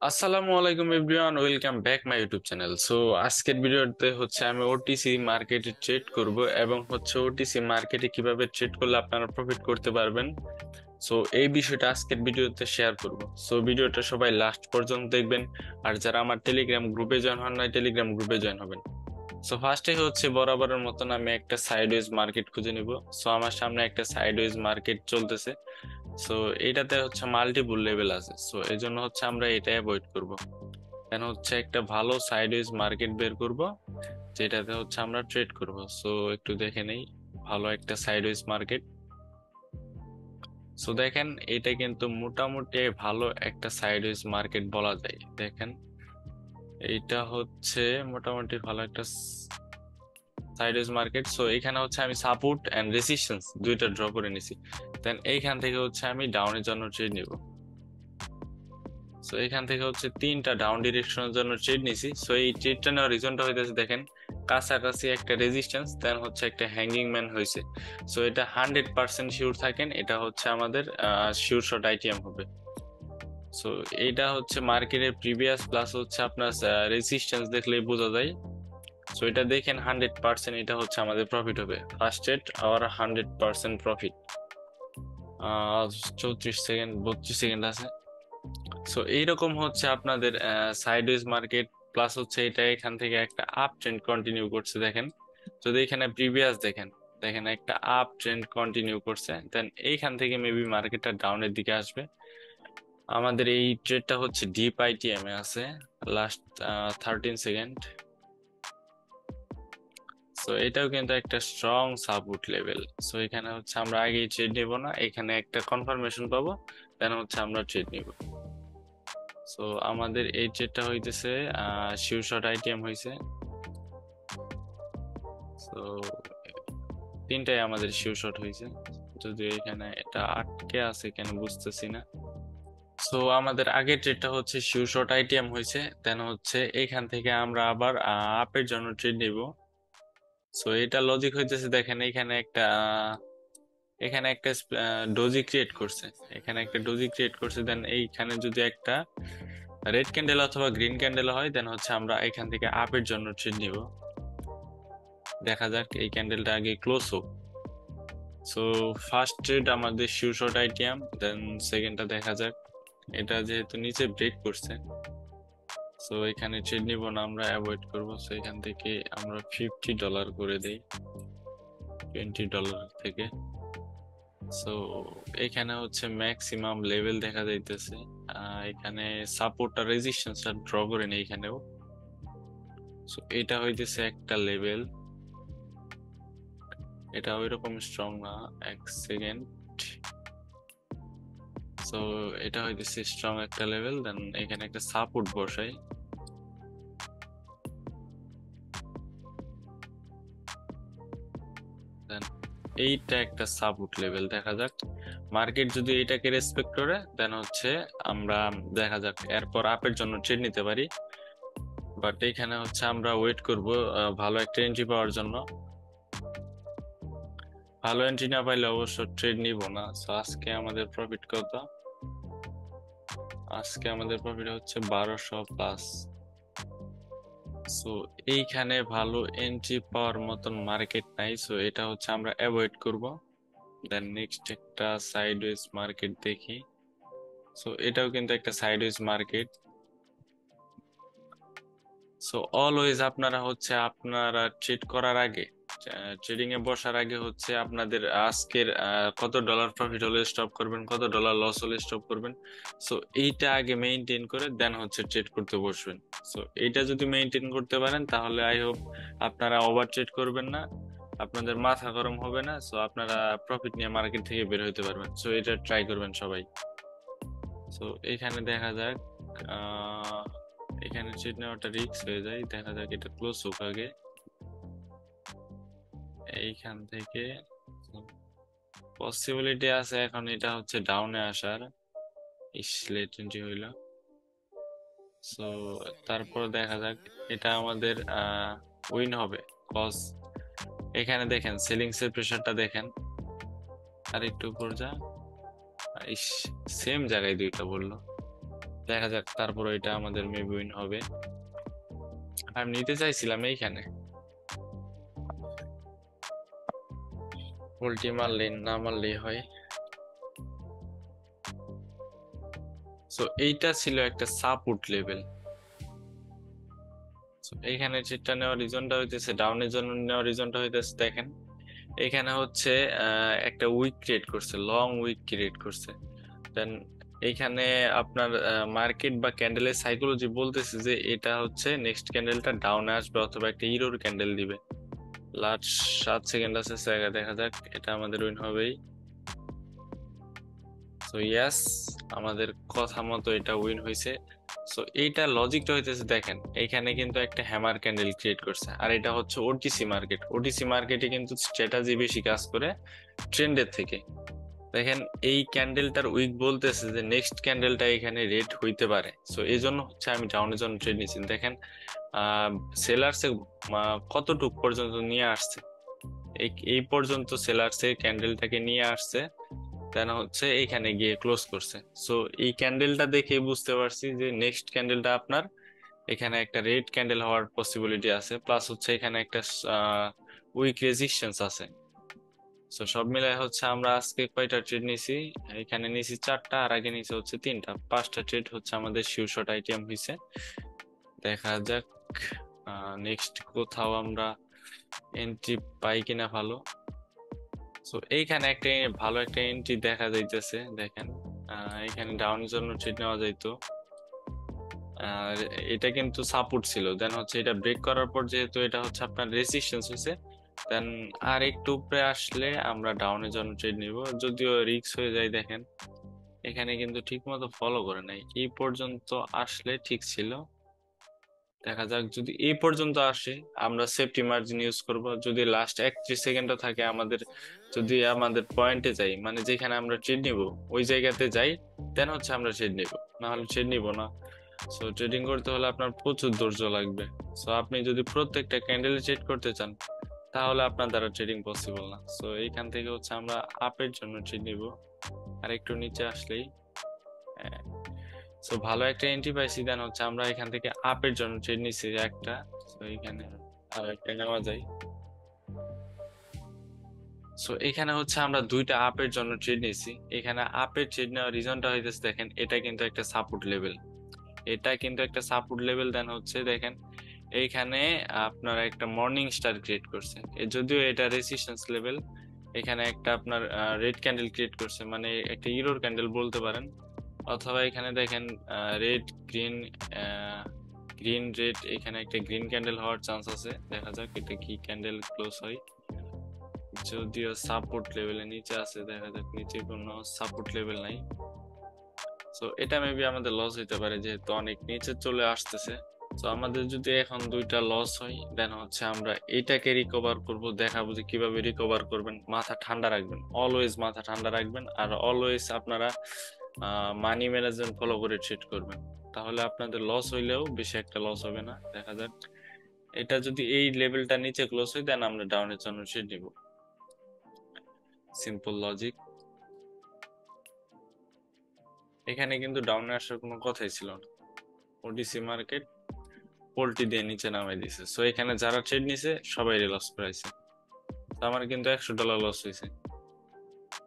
আসসালামু আলাইকুম everyone, welcome back my YouTube channel. So আজকের ভিডিওতে আমি ওটিসি মার্কেটে ট্রেড করব এবং ওটিসি মার্কেটে কিভাবে ট্রেড করলে আপনারা প্রফিট করতে পারবেন। সো এই বিষয়টা আজকের ভিডিওতে শেয়ার করব। সো ভিডিওটা সবাই লাস্ট পর্যন্ত দেখবেন। আর যারা আমার টেলিগ্রাম গ্রুপে জয়েন হন নাই, টেলিগ্রাম গ্রুপে জয়েন হবেন। সো ফার্স্টে বরাবরের মতন আমি একটা সাইডওয়েজ মার্কেট খুঁজে নিব। সো আমার সামনে একটা সাইডওয়েজ মার্কেট চলতেছে। সো এইটাতে মাল্টিপল লেভেল আছে, সো এই জন্য আমরা এটা অ্যাভয়েড করব। দেন একটা ভালো সাইডওয়েজ মার্কেট বের করব, যেটাতে আমরা ট্রেড করব। সো একটু দেখে নেই ভালো একটা সাইডওয়েজ মার্কেট। সো দেখেন, এটা কিন্তু মোটামুটি ভালো একটা সাইডওয়েজ মার্কেট বলা যায়। দেখেন, এইটা মোটামুটি ভালো একটা সাইডওয়েজ মার্কেট। সো এখানে আমি সাপোর্ট এন্ড রেজিস্ট্যান্স দুইটা ড্র করে নিছি। দেন এইখান থেকে আমি ডাউনের জন্য ট্রেড নিব। সো এখান থেকে তিনটা ডাউন ডিরেকশনের জন্য ট্রেড নিছি। সো এই ট্রেডটা নেওয়ার রিজনটা হইতেছে, দেখেন কাছাকাছি একটা রেজিস্ট্যান্স, দেন একটা হ্যাঙ্গিং ম্যান হয়েছে। সো এটা 100% শিওর থাকেন, এটা আমাদের শিওর শট আইটিএম হবে। সো এইটা মার্কেটের প্রিভিয়াস প্লাস আপনার রেজিস্ট্যান্স দেখলেই বোঝা যায়। সো এটা দেখেন 100% এটা আমাদের প্রফিট হবে। ফার্স্ট ট্রেড আর 100% প্রফিট। 34 সেকেন্ড 32 সেকেন্ড আছে। সো এইরকম আপনাদের সাইডওয়েজ মার্কেট প্লাস এটা এখান থেকে একটা আপ ট্রেন্ড কন্টিনিউ করছে। দেখেন, যদি এখানে প্রিভিয়াস দেখেন, দেখেন একটা আপ ট্রেন্ড কন্টিনিউ করছে, দেন এইখান থেকে মেবি মার্কেটটা ডাউনের দিকে আসবে। আমাদের এই ট্রেডটা ডিপ আইটিএম এ আছে, লাস্ট 13 সেকেন্ড। সো এটাও কিন্তু একটা স্ট্রং সাপোর্ট লেভেল। সো এখানে আমরা আগেই ট্রেড নিব না, এখানে একটা কনফার্মেশন পাবো, দেন আমরা ট্রেড নিব। সো আমাদের এই ট্রেডটা হইতেছে শিওর শট আইটিএম হইছে। সো তিনটাই আমাদের শিওর শট হইছে, যদি এখানে এটা আটকে আছে কেন বুঝতেছি না। সো আমাদের আগের ট্রেডটা শিওর শট আইটিএম হইছে, দেন এইখান থেকে আমরা আবার আপের জন্য ট্রেড নিব। সো এটা লজিক হইতেছে, দেখেন এখানে একটা ডোজি ক্রিয়েট করছে, এখানে একটা ডোজি ক্রিয়েট করছে, দেন এইখানে যদি একটা রেড ক্যান্ডেল অথবা গ্রিন ক্যান্ডেল হয়, দেন আমরা এখান থেকে আপের জন্য ট্রেড নিব। দেখা যাক এই ক্যান্ডেলটা আগে ক্লোজ হোক। সো ফার্স্ট ট্রেড আমাদের শিওর শট আইটিএম, দেন সেকেন্ডটা দেখা যাক। এটা যেহেতু নিচে ব্রেক করছে, সো এখানে ট্রেড নিব না, আমরা অ্যাভয়েড করব। সো এখান থেকে আমরা $50 করে দেই $20 থেকে। সো এখানে ম্যাক্সিমাম লেভেল দেখা যাইতেছে। এখানে সাপোর্ট আর রেজিস্ট্যান্সটা ড্র করে নেই এখানেও। সো এটা হইতেছে একটা লেভেল, এটা ওইরকম স্ট্রং না। এক সেকেন্ড। সো এটা হইতেছে স্ট্রং একটা লেভেল, দেন এখানে একটা সাপোর্ট বসাই। দেন এইটা একটা সাপোর্ট লেভেল, দেখা যাক মার্কেট যদি এটাকে রেসপেক্ট করে, দেন আমরা দেখা যাক এরপর আপের জন্য ট্রেড নিতে পারি। বাট এখানে আমরা ওয়েট করব ভালো একটা এন্ট্রি পাওয়ার জন্য। ভালো এন্ট্রি না পাইলে অবশ্য ট্রেড নিব না। সো আজকে আমাদের প্রফিট কত? আজকে আমাদের প্রফিট 1200+। সো এইখানে ভালো এন্ট্রি পাওয়ার মতন মার্কেট নাই, সো এটা আমরা অ্যাভয়েড করব। দেন নেক্সট একটা সাইডওয়েজ মার্কেট দেখি। সো এটাও কিন্তু একটা সাইডওয়েজ মার্কেট। সো অলওয়েজ আপনারা ট্রেড করার আগে, ট্রেডিং এ বসার আগে আপনাদের আজকের কত ডলার প্রফিট হলে স্টপ করবেন, কত ডলার লস হলে স্টপ করবেন। সো এইটা আগে মেইনটেইন করে দেন ট্রেড করতে বসবেন। সো এইটা যদি মেইনটেইন করতে পারেন, তাহলে আই হোপ আপনারা ওভার ট্রেড করবেন না, আপনাদের মাথা গরম হবে না। সো আপনারা প্রফিট নিয়ে মার্কেট থেকে বের হতে পারবেন। সো এটা ট্রাই করবেন সবাই। সো এখানে দেখা যাক, আহ এখানে ট্রেড নেওয়াটা রিস্ক হয়ে যায়। দেখা যাক এটা ক্লোজ হোক আগে এইখান থেকে। পসিবিলিটি আছে এখন এটা ডাউনে আসার। ইস, লেট এন্ট্রি হইল। সো তারপর দেখা যাক এটা আমাদের উইন হবে, কজ এখানে দেখেন সেলিংস এর প্রেসারটা দেখেন। আর একটু উপর যা, ইস, সেম জায়গায় দুইটা বললো। দেখা যাক, তারপর এটা আমাদের মেবি উইন হবে। আমি নিতে চাইছিলাম এইখানে, উল্টি মারলে না মারলেই হয়। সো এইটা ছিল একটা সাপোর্ট লেভেল। এইখানে যেটা নেওয়ার রিজনটা হইতেছে, ডাউনের জন্য নেওয়ার রিজনটা হইতেছে, দেখেন এখানে হচ্ছে একটা উইক ক্রিয়েট করছে, লং উইক ক্রিয়েট করছে। দেন এইখানে আপনার মার্কেট বা ক্যান্ডেলের সাইকোলজি বলতেছে যে এটা হচ্ছে নেক্সট ক্যান্ডেলটা ডাউনে আসবে অথবা একটা ইরোর ক্যান্ডেল দিবে। লাস্ট 7 সেকেন্ড আছে, দেখা যাক, এটা আমাদের উইন হবেই। সো ইয়াস, আমাদের কথা মতো এটা উইন হয়েছে। সো এইটা লজিকটা হইতেছে, দেখেন এইখানে কিন্তু একটা হ্যামার ক্যান্ডেল ক্রিয়েট করছে, আর এটা হচ্ছে ওটিসি মার্কেট। ওটিসি মার্কেটে কিন্তু স্ট্র্যাটেজি বেশি কাজ করে ট্রেন্ডের থেকে। দেখেন এই ক্যান্ডেলটার উইক বলতেছে যে নেক্সট ক্যান্ডেলটা এখানে রেড হইতে পারে। সো এই জন্য হচ্ছে আমি ডাউনের জন্য ট্রেড নিয়েছি। দেখেন সেলার্সে কতটুক পর্যন্ত নিয়ে আসছে, এই পর্যন্ত সেলার্সে ক্যান্ডেলটাকে নিয়ে আসছে, দেন হচ্ছে এইখানে গিয়ে ক্লোজ করছে। সো এই ক্যান্ডেলটা দেখে বুঝতে পারছি যে নেক্সট ক্যান্ডেলটা আপনার এখানে একটা রেড ক্যান্ডেল হওয়ার পসিবিলিটি আছে, প্লাস হচ্ছে এখানে একটা উইক রেজিস্ট্যান্স আছে। সো সব মিলাই হচ্ছে আমরা আজকে কয়টা ট্রেড নিছি, এখানে নিছি 4টা, আর আগে নিছি হচ্ছে 3টা। 5টা ট্রেড হচ্ছে আমাদের শিওরশট আইটেম হয়েছে। দেখা যাক নেক্সট কোথাও আমরা এন্ট্রি পাই কিনা ভালো। সো এইখানে একটা ভালো একটা এন্ট্রি দেখা যাইতেছে, দেখেন এখানে ডাউনের জন্য ট্রেড নেওয়া যাইতো। আর এটা কিন্তু সাপোর্ট ছিল, দেন হচ্ছে এটা ব্রেক করার পর যেহেতু এটা হচ্ছে আপনার রেজিস্ট্যান্স হয়েছে, দেন আর একটু উপরে আসলে আমরা ডাউনের জন্য ট্রেড নিব। যদিও রিস্ক হয়ে যায়, দেখেন এখানে কিন্তু ঠিক মতো ফলো করে নাই, এই পর্যন্ত আসলে ঠিক ছিল। দেখা যাক, যদি এই পর্যন্ত আসে আমরা সেফটি মার্জিন ইউজ করব। যদি লাস্ট 31 সেকেন্ডও থাকে আমাদের, যদি আমাদের পয়েন্টে যাই, মানে যেখানে আমরা ট্রেড নিব ওই জায়গাতে যাই, দেন হচ্ছে আমরা ট্রেড নিব, না হলে ট্রেড নিব না। সো ট্রেডিং করতে হলে আপনার প্রচুর ধৈর্য লাগবে। সো আপনি যদি প্রত্যেকটা ক্যান্ডেলে ট্রেড করতে চান তাহলে আপনার দ্বারা ট্রেডিং পসিবল না। সো এইখান থেকে হচ্ছে আমরা আপের জন্য ট্রেড নিব, আর একটু নিচে আসলেই সো ভালো একটা এন্ট্রি পাইছি, দেন হচ্ছে আমরা এখান থেকে আপের জন্য ট্রেড নিছি একটা। সো এখানে আর একটা নেওয়া যায়। সো এখানে হচ্ছে আমরা 2টা আপের জন্য ট্রেড নিছি। এখানে আপের ট্রেড নেওয়ার রিজনটা হইতেছে, দেখেন এটা কিন্তু একটা সাপোর্ট লেভেল, এটা কিন্তু একটা সাপোর্ট লেভেল। দেন হচ্ছে দেখেন এইখানে আপনার একটা মর্নিং স্টার ক্রিয়েট করছে, যদিও এটা রেসিস্ট্যান্স লেভেল। এখানে একটা আপনার রেড ক্যান্ডেল ক্রিয়েট করছে, মানে একটা ইরোর ক্যান্ডেল বলতে পারেন। অথবা এখানে দেখেন রেড গ্রিন, গ্রিন রেড, এখানে একটা গ্রিন ক্যান্ডেল হওয়ার চান্স আছে। দেখা যাক এটা কি ক্যান্ডেল ক্লোজ হয়। যদিও সাপোর্ট লেভেলের নিচে আছে, দেখা যাক নিচে কোনো সাপোর্ট লেভেল নাই। সো এটা মেবি আমাদের লস হইতে পারে, যেহেতু অনেক নিচে চলে আসতেছে। তো আমাদের যদি এখন 2টা লস হয়, দেন হচ্ছে আমরা এটাকে রিকভার করব, দেখাবো যে কিভাবে রিকভার করবেন। মাথা ঠান্ডা রাখবেন, অলওয়েজ মাথা ঠান্ডা রাখবেন, আর অলওয়েজ আপনারা মানি ম্যানেজমেন্ট ফলো করে ট্রেড করবেন, তাহলে আপনাদের লস হইলেও বেশি একটা লস হবে না। দেখা যাক এটা যদি এই লেভেলটা নিচে ক্লোজ হয়, দেন আমরা ডাউনের জন্য ট্রেড নিব। Simple logic. এখানে কিন্তু ডাউনে আসার কোনো কথাই ছিল না, ওডিসি মার্কেট পোল্টি দিয়ে নিচে নামাই দিছে। সো এখানে যারা ট্রেড নিছে সবাই লস করাইছে, আমার কিন্তু $100 লস হয়েছে।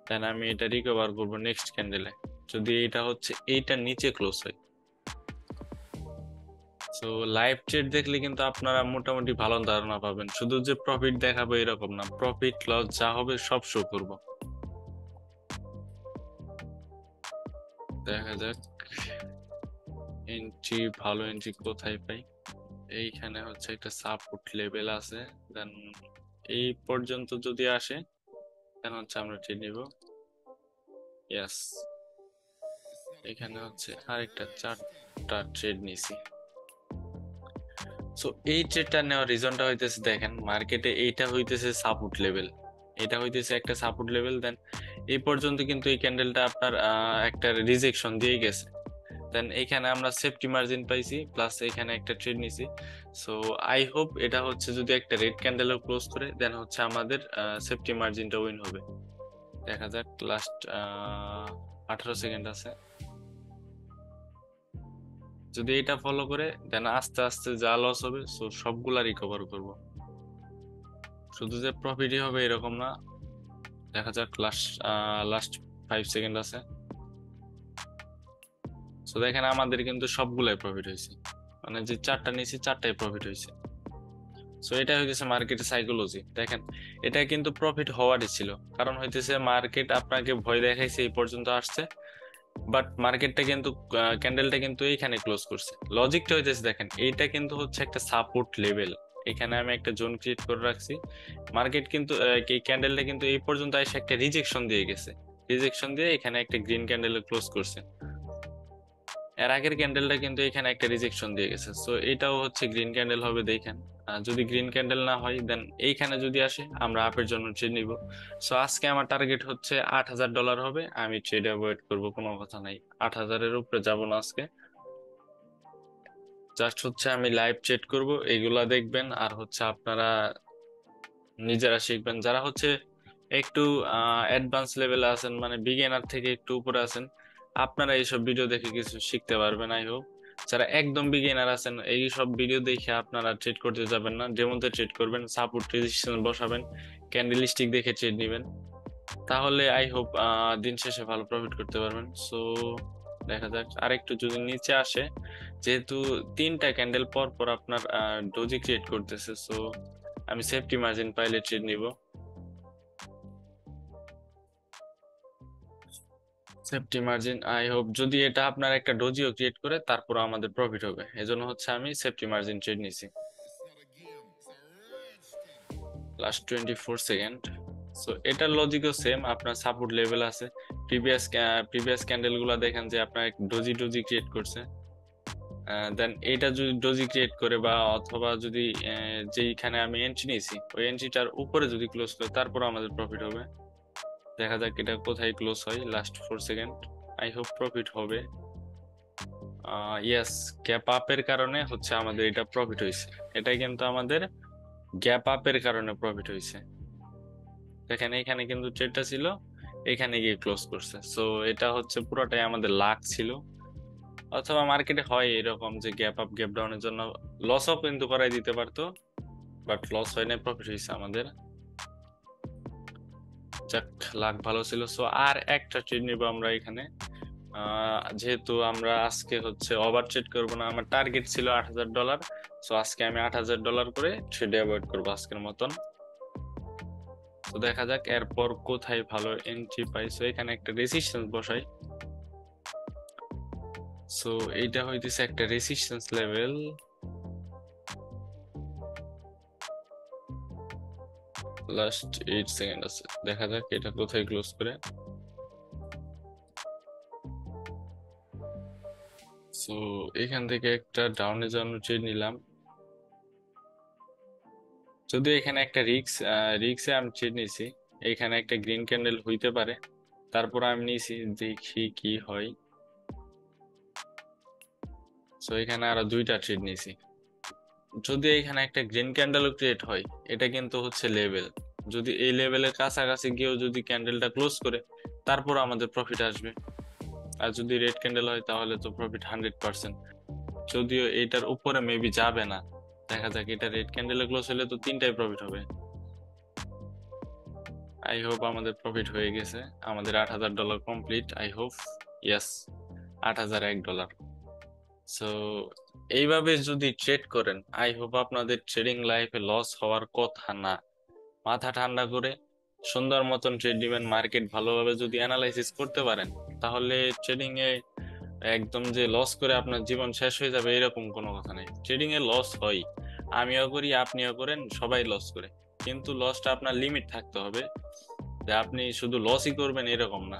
দেন আমি এটা রিকভার করবো নেক্সট ক্যান্ডেলে, যদি এটা হচ্ছে এইটার নিচে ক্লোজ হয়। সো লাইভ ট্রেড দেখলে কিন্তু আপনারা মোটামুটি ভালো ধারণা পাবেন, শুধু যে প্রফিট দেখাবো এরকম না, প্রফিট লস যা হবে সব শো করবো। দেখা যাক এন্ট্রি, ভালো এন্ট্রি কোথায় পাই। এইখানে হচ্ছে একটা সাপোর্ট লেভেল আছে, দেন এই পর্যন্ত যদি আসে দেন হচ্ছে আমরা ট্রেড নিব। ইয়েস, এখানে হচ্ছে আরেকটা 4টা ট্রেড নিছি। সো এই ট্রেডটা নেওয়ার রিজনটা হইতেছে, দেখেন মার্কেটে এইটা হইতেছে সাপোর্ট লেভেল, এটা হইতেছে একটা সাপোর্ট লেভেল। দেন এই পর্যন্ত কিন্তু এই ক্যান্ডেলটা আপনার একটা রিজেকশন দিয়ে গেছে, দেন এখানে আমরা সেফটি মার্জিন পাইছি, প্লাস এখানে একটা ট্রেড নিছি। সো আই হোপ এটা হচ্ছে যদি একটা রেড ক্যান্ডেলও ক্লোজ করে, দেন হচ্ছে আমাদের সেফটি মার্জিনটা উইন হবে। দেখা যাক, লাস্ট 18 সেকেন্ড আছে। যদি এটা ফলো করে দেন আস্তে আস্তে যা লস হবে সো সবগুলা রিকভার করব। শুধু যে প্রফিটই হবে এরকম না, দেখা যাক লাস্ট 5 সেকেন্ড আছে। সো দেখেন আমাদের কিন্তু সবগুলাই প্রফিট হয়েছে, মানে যে চারটা নিয়েছি চারটাই প্রফিট হয়েছে। সো এটা হইতেছে মার্কেটের সাইকোলজি। দেখেন এটা কিন্তু প্রফিট হওয়ারই ছিল, কারণ হইতেছে মার্কেট আপনাকে ভয় দেখাইছে এই পর্যন্ত আসছে, বাট মার্কেটটা কিন্তু ক্যান্ডেলটা কিন্তু এইখানে ক্লোজ করছে। লজিকটা হইতেছে দেখেন এইটা কিন্তু হচ্ছে একটা সাপোর্ট লেভেল, এখানে আমি একটা জোন ক্রিয়েট করে রাখছি। মার্কেট কিন্তু এই ক্যান্ডেলটা কিন্তু এই পর্যন্ত এসে একটা রিজেকশন দিয়ে গেছে, রিজেকশন দিয়ে এখানে একটা গ্রিন ক্যান্ডেল ক্লোজ করছে। এর আগের ক্যান্ডেলটা কিন্তু এখানে একটা রিজেকশন দিয়ে গেছে, সো এটাও হচ্ছে গ্রিন ক্যান্ডেল হবে দেখেন। যদি গ্রিন ক্যান্ডেল না হয় দেন এইখানে যদি আসে আমরা আপের জন্য ট্রেড নিব। সো আজকে আমার টার্গেট হচ্ছে $8,000 হবে, আমি ট্রেড অ্যাভয়েড করব, কোনো কথা নাই। 8,000-এর উপরে যাব না আজকে। জাস্ট হচ্ছে আমি লাইভ ট্রেড করব, এগুলা দেখবেন আর হচ্ছে আপনারা নিজেরা শিখবেন। যারা হচ্ছে একটু অ্যাডভান্স লেভেলে আছেন, মানে বিগিনার থেকে একটু উপরে আছেন, আপনারা এইসব ভিডিও দেখে কিছু শিখতে পারবেন আই হোপ। যারা একদম বিগিনার আছেন এই সব ভিডিও দেখে আপনারা ট্রেড করতে যাবেন না, ডেমোতে ট্রেড করবেন, সাপোর্ট রেজিস্ট্যান্স বসাবেন, ক্যান্ডেল স্টিক দেখে ট্রেড নেবেন, তাহলে আই হোপ দিন শেষে ভালো প্রফিট করতে পারবেন। সো দেখা যাক আরেকটু যদি নিচে আসে, যেহেতু তিনটা ক্যান্ডেল পর পর আপনার ডোজি ক্রিয়েট করতেছে, সো আমি সেফটি মার্জিন পাইলে ট্রেড নিব। সেফটি মার্জিন আই হোপ যদি এটা আপনার একটা ডোজিও ক্রিয়েট করে তারপর আমাদের প্রফিট হবে, এজন্য হচ্ছে আমি সেফটি মার্জিন ট্রেড নিছি। Last 24 second. সো এটার লজিকও সেম, আপনার সাপোর্ট লেভেল আছে, প্রিভিয়াস ক্যান্ডেল গুলা দেখেন যে আপনার ডোজি ডোজি ক্রিয়েট করছে, দেন এটা যদি ডোজি ক্রিয়েট করে বা অথবা যদি যেইখানে আমি এন্ট্রি নিয়েছি ওই এন্ট্রিটার উপরে যদি ক্লোজ করে তারপর আমাদের প্রফিট হবে। দেখা যাক এটা কোথায় ক্লোজ হয়। Last 4 second, I hope profit হবে। ইয়েস, গ্যাপ আপের কারণে হচ্ছে আমাদের এটা প্রফিট হয়েছে, এটাই কিন্তু আমাদের গ্যাপ আপের কারণে প্রফিট হয়েছে। দেখেন এখানে কিন্তু ট্রেডটা ছিল, এখানে গিয়ে ক্লোজ করছে, সো এটা হচ্ছে পুরোটাই আমাদের লাক ছিল। অথবা মার্কেটে হয় এরকম যে গ্যাপ আপ গ্যাপ ডাউনের জন্য লসও কিন্তু করাই দিতে পারতো, বাট লস হয় না, প্রফিট হয়েছে আমাদের। যাক, লাক ভালো ছিল। সো আর একটা ট্রেড নিব আমরা এখানে, যেহেতু আমরা আজকে হচ্ছে ওভার ট্রেড করবো না, আমার টার্গেট ছিল $8,000, সো আজকে আমি $8,000 করে ট্রেড অ্যাভয়েড করবো আজকের মতন। তো দেখা যাক এরপর কোথায় ভালো এন্ট্রি পাই। সো এখানে একটা রেসিস্ট্যান্স বসাই। সো এইটা হইতেছে একটা রেসিস্ট্যান্স লেভেল। লাস্ট 8 সেকেন্ড আছে, দেখা যাক এটা কোথায় ক্লোজ করে। সো এখান থেকে একটা ডাউনে যাওয়ার ট্রেড নিলাম, যদিও এখানে একটা রিক্সে আমি ট্রেড নিছি। এখানে একটা গ্রিন ক্যান্ডেল হইতে পারে, তারপর আমি নিছি, দেখি কি হয়। সো এখানে আরো দুইটা ট্রেড নিছি, যদি এখানে একটা গ্রিন ক্যান্ডেল ক্রিয়েট হয় এটা কিন্তু হচ্ছে লেভেল, যদি এই লেভেলের কাছাকাছি গিয়েও যদি ক্যান্ডেলটা ক্লোজ করে তারপর আমাদের প্রফিট আসবে। আর যদি রেড ক্যান্ডেল হয় তাহলে তো প্রফিট 100%। যদিও এটার উপরে মেবি যাবে না, দেখা যাক। এটা রেড ক্যান্ডেলে ক্লোজ হলে তো তিনটাই প্রফিট হবে। আই হোপ আমাদের প্রফিট হয়ে গেছে, আমাদের $8,000 complete I hope. Yes, $8,001। So এইভাবে যদি ট্রেড করেন আই হোপ আপনাদের ট্রেডিং লাইফে লস হওয়ার কথা না। মাথা ঠান্ডা করে সুন্দর মতন ট্রেড দিবেন। মার্কেট ভালোভাবে যদি অ্যানালাইসিস করতে পারেন তাহলে ট্রেডিং এ একদম যে লস করে আপনার জীবন শেষ হয়ে যাবে এরকম কোনো কথা নেই। ট্রেডিং এ লস হয়, আমিও করি, আপনিও করেন, সবাই লস করে, কিন্তু লসটা আপনার লিমিট থাকতে হবে, যে আপনি শুধু লসই করবেন এরকম না,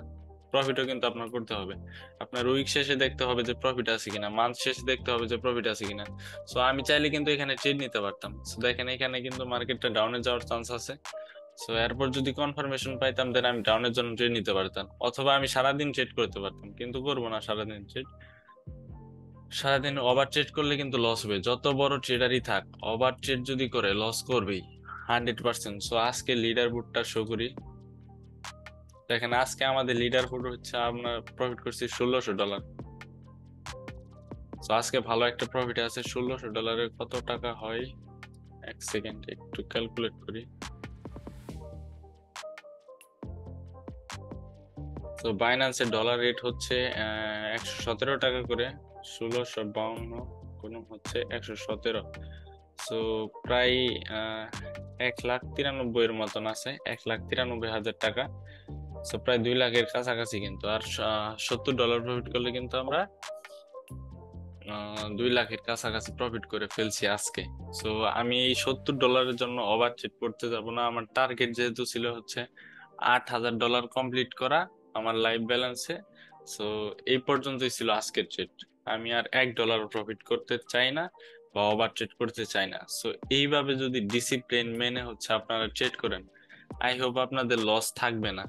প্রফিটও কিন্তু আপনার করতে হবে। আপনার উইক শেষে দেখতে হবে যে প্রফিট আছে কিনা, মান্থ শেষে দেখতে হবে যে প্রফিট আছে কিনা। সো আমি চাইলে কিন্তু এখানে ট্রেড নিতে পারতাম। সো দেখেন এখানে কিন্তু মার্কেটটা ডাউনে যাওয়ার চান্স আছে, সো এরপর যদি কনফার্মেশন পাইতাম দেন আমি ডাউনের জন্য ট্রেড নিতে পারতাম, অথবা আমি সারাদিন ট্রেড করতে পারতাম, কিন্তু করবো না সারাদিন ট্রেড। সারাদিন ওভার ট্রেড করলে কিন্তু লস হবে, যত বড় ট্রেডারই থাক ওভার ট্রেড যদি করে লস করবেই 100%। সো আজকে লিডার বোর্ডটা শো করি। দেখেন আজকে আমাদের লিডার বোর্ড হচ্ছে আমরা প্রফিট করছি $1,600। তো আজকে ভালো একটা প্রফিট আছে। $1600 কত টাকা হয়, এক সেকেন্ড একটু ক্যালকুলেট করি। তো বাইন্যান্সের ডলার রেট হচ্ছে 117 টাকা করে। 1652 গুণন হচ্ছে 117, তো প্রায় 1,93,000 এর মতন আছে, 1,93,000 টাকা। তো প্রায় 2 লাখের কাছাকাছি কিন্তু। আর $70 প্রফিট করলে কিন্তু আমরা 2 লাখের কাছাকাছি প্রফিট করে ফেলছি আজকে। তো আমি এই $70 জন্য ওভার ট্রেড করতে যাব না। আমার টার্গেট যেহেতু ছিল হচ্ছে $8,000 কমপ্লিট করা আমার লাইফ ব্যালেন্সে। তো এই পর্যন্তই ছিল আজকের ট্রেড। আমি আর $1 প্রফিট করতে চাই না বা ওভার ট্রেড করতে চাই না। তো এইভাবে যদি ডিসিপ্লিন মেনে হচ্ছে আপনারা ট্রেড করেন, আই হোপ আপনাদের লস থাকবে না।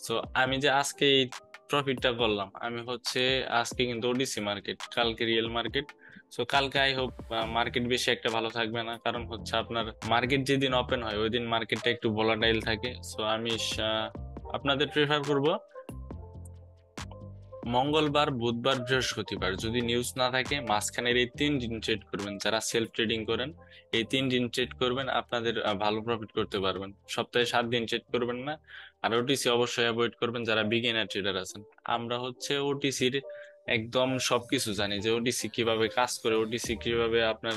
তো আমি যে আজকে এই প্রফিটটা করলাম, আমি হচ্ছে আজকে কিন্তু ওডিসি মার্কেট, কালকে রিয়েল মার্কেট। তো কালকে আই হোপ মার্কেট বেশি একটা ভালো থাকবে না, কারণ হচ্ছে আপনার মার্কেট যেদিন ওপেন হয় ওই দিন মার্কেটটা একটু ভোলাটাইল থাকে। তো আমি আপনাদের প্রেফার করব মঙ্গলবার, বুধবার, বৃহস্পতিবার যদি নিউজ না থাকে মাঝখানের এই 3 দিন ট্রেড করবেন। যারা সেলফ ট্রেডিং করেন এই 3 দিন ট্রেড করবেন, আপনাদের ভালো প্রফিট করতে পারবেন। সপ্তাহে 7 দিন ট্রেড করবেন না। আর ওটিসি অবশ্যই অ্যাভয়েড করবেন যারা বিগিনার ট্রেডার আছেন। আমরা হচ্ছে ওটিসির একদম সবকিছু জানি, যে ওটিসি কিভাবে কাজ করে, ওটিসি কিভাবে আপনার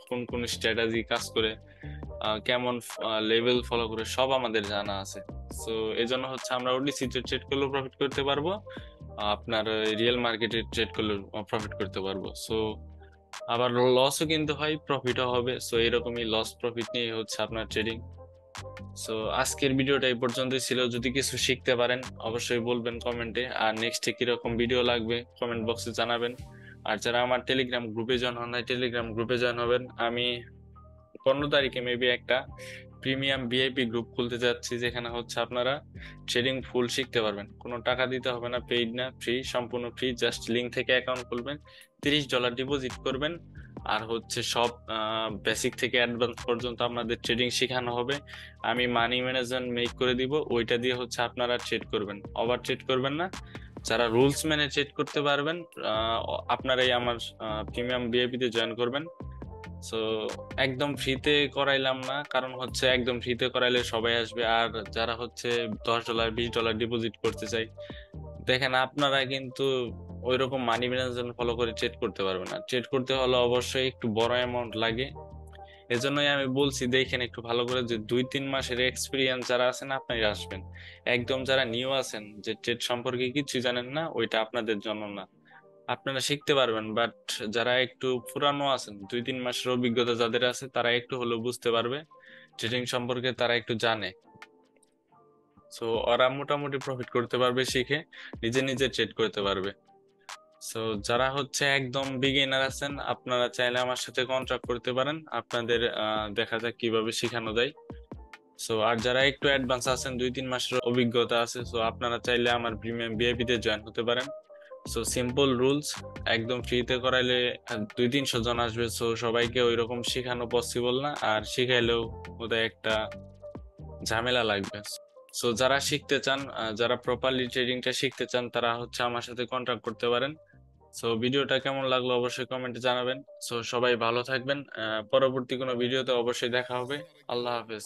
কোন কোন স্ট্র্যাটেজি কাজ করে, কেমন লেভেল ফলো করে, সব আমাদের জানা আছে। তো এই জন্য হচ্ছে আমরা ওটিসি ট্রেড করলেও প্রফিট করতে পারবো, আপনার রিয়েল মার্কেটে ট্রেড করলে প্রফিট করতে পারবো। সো আবার লসও কিন্তু হয়, প্রফিটও হবে। সো এরকমই লস প্রফিট নিয়ে হচ্ছে আপনার ট্রেডিং। সো আজকের ভিডিওটা এই পর্যন্তই ছিল। যদি কিছু শিখতে পারেন অবশ্যই বলবেন কমেন্টে, আর নেক্সটে কিরকম ভিডিও লাগবে কমেন্ট বক্সে জানাবেন। আর যারা আমার টেলিগ্রাম গ্রুপে জয়েন হন নাই, টেলিগ্রাম গ্রুপে জয়েন হবেন। আমি 15 তারিখে মেবি একটা প্রিমিয়াম ভিআইপি গ্রুপ খুলতে যাচ্ছি, যেখানে হচ্ছে আপনারা ট্রেডিং ফুল শিখতে পারবেন। কোনো টাকা দিতে হবে না, পেইড না, ফ্রি, সম্পূর্ণ ফ্রি। জাস্ট লিঙ্ক থেকে অ্যাকাউন্ট খুলবেন, $30 ডিপোজিট করবেন, আর হচ্ছে সব বেসিক থেকে অ্যাডভান্স পর্যন্ত আপনাদের ট্রেডিং শেখানো হবে। আমি মানি ম্যানেজমেন্ট মেক করে দিব, ওইটা দিয়ে হচ্ছে আপনারা ট্রেড করবেন, ওভার ট্রেড করবেন না। যারা রুলস মেনে ট্রেড করতে পারবেন আপনারাই আমার প্রিমিয়াম ভিআইপি তে জয়েন করবেন। সো একদম ফ্রিতে করাইলাম না, কারণ হচ্ছে একদম ফ্রিতে করাইলে সবাই আসবে। আর যারা হচ্ছে $10, $20 ডিপোজিট করতে চাই, দেখেন আপনারা কিন্তু ওইরকম মানি ম্যানেজমেন্ট ফলো করে ট্রেড করতে পারবেন না। ট্রেড করতে হলে অবশ্যই একটু বড় অ্যামাউন্ট লাগে। এজন্যই আমি বলছি দেখেন একটু ভালো করে, যে 2-3 মাসের এক্সপিরিয়েন্স যারা আছেন আপনারা আসবেন। একদম যারা নিউ আছেন, যে ট্রেড সম্পর্কে কিছু জানেন না, ওইটা আপনাদের জন্য না। আপনারা শিখতে পারবেন, বাট যারা একটু পুরানো আছেন, 2-3 মাসের অভিজ্ঞতা যাদের আছে, তারা একটু হলেও বুঝতে পারবে ট্রেডিং সম্পর্কে, তারা একটু জানে। সো ওরা মোটামুটি প্রফিট করতে পারবে শিখে, নিজে নিজে ট্রেড করতে পারবে। সো যারা হচ্ছে একদম বিগিনার আছেন, আপনারা চাইলে আমার সাথে কন্ট্যাক্ট করতে পারেন, আপনাদের দেখা যাক কিভাবে শেখানো যায়। সো আর যারা একটু অ্যাডভান্স আছেন, 2-3 মাসের অভিজ্ঞতা আছে, সো আপনারা চাইলে আমার প্রিমিয়াম ভিআইপি তে জয়েন হতে পারেন। সো সিম্পল রুলস, একদম ফ্রিতে করাইলে 200-300 জন আসবে। সো সবাইকে ওইরকম শেখানো পসিবল না, আর শিখাইলেও ওদের একটা ঝামেলা লাগবে। সো যারা শিখতে চান, যারা প্রপারলি ট্রেডিংটা শিখতে চান, তারা হচ্ছে আমার সাথে কন্ট্যাক্ট করতে পারেন। সো ভিডিওটা কেমন লাগলো অবশ্যই কমেন্টে জানাবেন। সো সবাই ভালো থাকবেন, পরবর্তী কোনো ভিডিওতে অবশ্যই দেখা হবে। আল্লাহ হাফেজ।